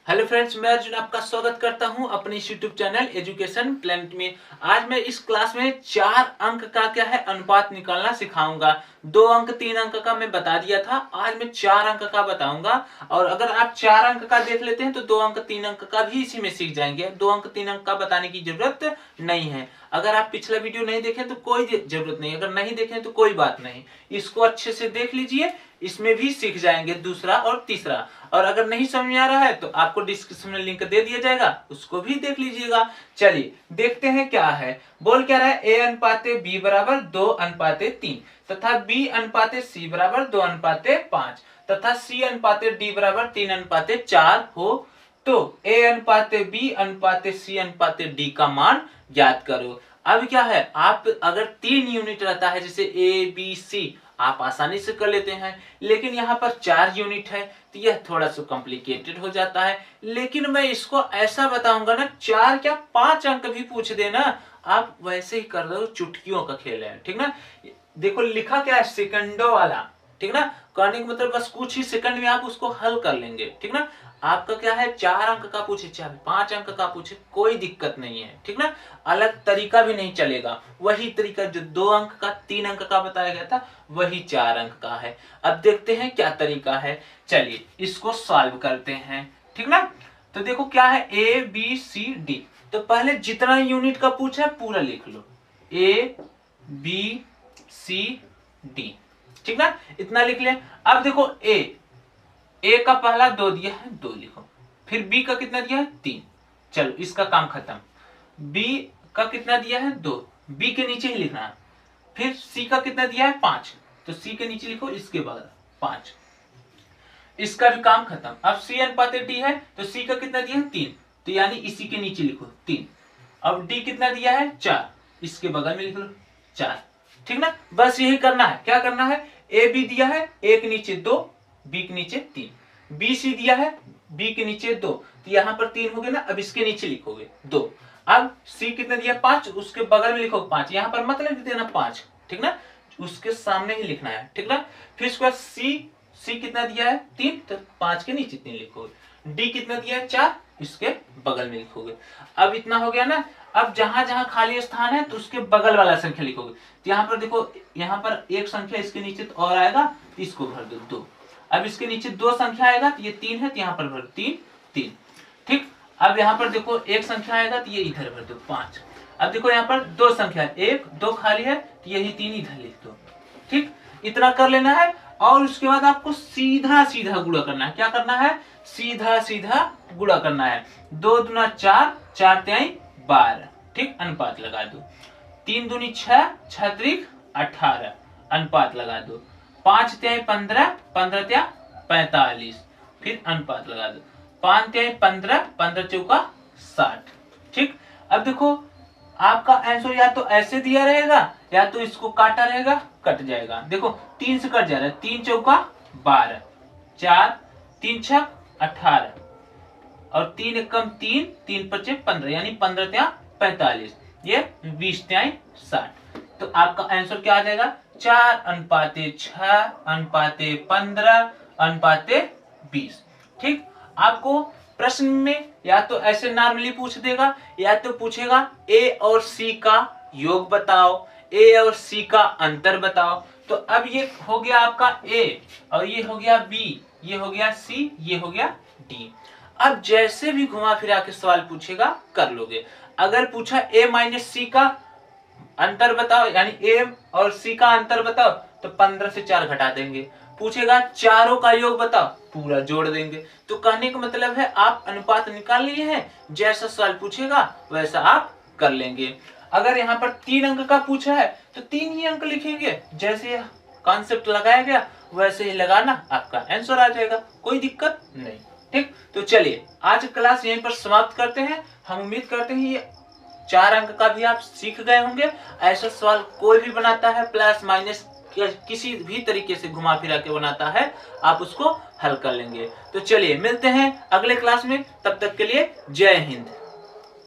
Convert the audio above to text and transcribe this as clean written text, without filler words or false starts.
Hello friends, मैं अर्जुन आपका स्वागत करता हूं अपने इस यूट्यूब चैनल एजुकेशन प्लेनेट में। आज मैं इस क्लास में 4 अंक का क्या है अनुपात निकालना सिखाऊंगा। 2 अंक 3 अंक का मैं बता दिया था, आज मैं 4 अंक का बताऊंगा। और अगर आप 4 अंक का देख लेते हैं तो 2 अंक 3 अंक का भी इसी में सीख जाएंगे। 2 अंक 3 अंक का बताने की जरूरत नहीं है। अगर आप पिछला वीडियो नहीं देखें तो कोई जरूरत नहीं, अगर नहीं देखें तो कोई बात नहीं, इसको अच्छे से देख लीजिए, इसमें भी सीख जाएंगे दूसरा और तीसरा। और अगर नहीं समझ में आ रहा है तो आपको डिस्क्रिप्शन में लिंक दे दिया जाएगा, उसको भी देख लीजिएगा। चलिए देखते हैं क्या है। बोल क्या रहा है, ए अनुपाते बी बराबर 2 अनुपाते 3 तथा बी अनुपाते सी बराबर 2 अनुपाते 5 तथा सी अनुपाते डी बराबर 3 अनुपाते 4 हो तो ए अनुपाते बी अनुपाते सी अनुपाते डी का मान ज्ञात करो। अब क्या है, आप अगर 3 यूनिट रहता है जैसे ए बी सी आप आसानी से कर लेते हैं, लेकिन यहाँ पर 4 यूनिट है तो यह थोड़ा सा कॉम्प्लिकेटेड हो जाता है। लेकिन मैं इसको ऐसा बताऊंगा ना, 4 क्या 5 अंक भी पूछ देना आप वैसे ही कर दो, चुटकियों का खेल है, ठीक ना। देखो लिखा क्या है, सेकंडों वाला, ठीक ना। कहने का मतलब बस कुछ ही सेकंड में आप उसको हल कर लेंगे, ठीक ना। आपका क्या है, 4 अंक का पूछे चाहे 5 अंक का पूछे कोई दिक्कत नहीं है, ठीक ना। अलग तरीका भी नहीं चलेगा, वही तरीका जो 2 अंक का 3 अंक का बताया गया था वही 4 अंक का है। अब देखते हैं क्या तरीका है, चलिए इसको सॉल्व करते हैं, ठीक ना। तो देखो क्या है, ए बी सी डी, तो पहले जितना यूनिट का पूछा है पूरा लिख लो, ए बी सी डी, ठीक ना, इतना लिख लिया। अब देखो ए का पहला 2 दिया है, 2 लिखो। फिर बी का कितना दिया है, 3, चलो इसका काम खत्म। बी का कितना दिया है, 2, बी के नीचे ही लिखना है। फिर सी का कितना दिया है, 5, तो सी के नीचे लिखो इसके बाद 5, इसका भी काम खत्म। अब सी अनुपात डी है तो सी का कितना दिया है, 3, तो यानी इसी के नीचे लिखो 3। अब डी कितना दिया है, 4, इसके बगल में लिख लो 4, ठीक ना। बस यही करना है। क्या करना है, ए बी दिया है, ए के नीचे 2, बी के नीचे 3, बी सी दिया है, बी के नीचे 2, तो यहाँ पर 3 हो गए ना। अब इसके नीचे लिखोगे 2। अब सी कितना दिया 5, उसके बगल में लिखो 5, यहाँ पर मत लिख देना 5, ठीक ना, उसके सामने ही लिखना है, ठीक ना। फिर उसके बाद सी कितना दिया है, 3, तो 5 के नीचे 3 लिखोगे। डी कितना दिया है, 4, इसके बगल में लिखोगे। अब इतना हो गया ना। अब जहां जहां खाली स्थान है तो उसके बगल वाला संख्या लिखोगे। तो यहाँ पर देखो, यहाँ पर एक संख्या इसके नीचे तो और आएगा तो इसको भर दो 2। अब इसके नीचे 2 संख्या आएगा तो ये 3 है तो यहाँ पर भर 3 3, ठीक। अब यहाँ पर देखो एक संख्या आएगा तो ये इधर भर दो 5। अब देखो यहाँ पर 2 संख्या, 1 2 खाली है तो यही 3 इधर लिख दो, ठीक। इतना कर लेना है। और उसके बाद आपको सीधा सीधा गुणा करना है। क्या करना है, सीधा सीधा गुणा करना है। 2 दूना 4, 4 तिहाई 12, ठीक, अनुपात लगा दो। 3 दूनी 6, 6 त्रिक 18, अनुपात लगा दो। 5 तिहाई 15, 15 तिया 45, फिर अनुपात लगा दो। 5 तिहाई 15, 15 चौका 60, ठीक। अब देखो आपका आंसर या तो ऐसे दिया रहेगा या तो इसको काटा रहेगा, कट जाएगा। देखो 3 से कट जा रहा है, 3 चौका 12, 4 3 छक 18 और 3 एकम 3, 3 पचे 15, यानी 15 त्या 45, ये 20 त्या 60। तो आपका आंसर क्या आ जाएगा, 4 अनुपाते 6 अनुपाते 15 अनुपाते 20, ठीक। आपको प्रश्न में या तो ऐसे नॉर्मली पूछ देगा या तो पूछेगा ए और सी का योग बताओ, ए और सी का अंतर बताओ। तो अब ये हो गया आपका ए और ये हो गया बी, ये हो गया सी, ये हो गया डी। अब जैसे भी घुमा फिरा के सवाल पूछेगा कर लोगे। अगर पूछा ए माइनस सी का अंतर बताओ, यानी ए और सी का अंतर बताओ, तो 15 से 4 घटा देंगे। पूछेगा चारों का योग बताओ, पूरा जोड़ देंगे। तो कहने का मतलब है आप अनुपात निकाल लिए हैं, जैसा सवाल पूछेगा वैसा आप कर लेंगे। अगर यहाँ पर 3 अंक का पूछा है तो 3 ही अंक लिखेंगे, जैसे कॉन्सेप्ट लगाया गया वैसे ही लगाना, आपका आंसर आ जाएगा, कोई दिक्कत नहीं, ठीक। तो चलिए आज क्लास यहीं पर समाप्त करते हैं। हम उम्मीद करते हैं ये 4 अंक का भी आप सीख गए होंगे। ऐसा सवाल कोई भी बनाता है, प्लस माइनस किसी भी तरीके से घुमा फिरा के बनाता है, आप उसको हल कर लेंगे। तो चलिए मिलते हैं अगले क्लास में, तब तक के लिए जय हिंद।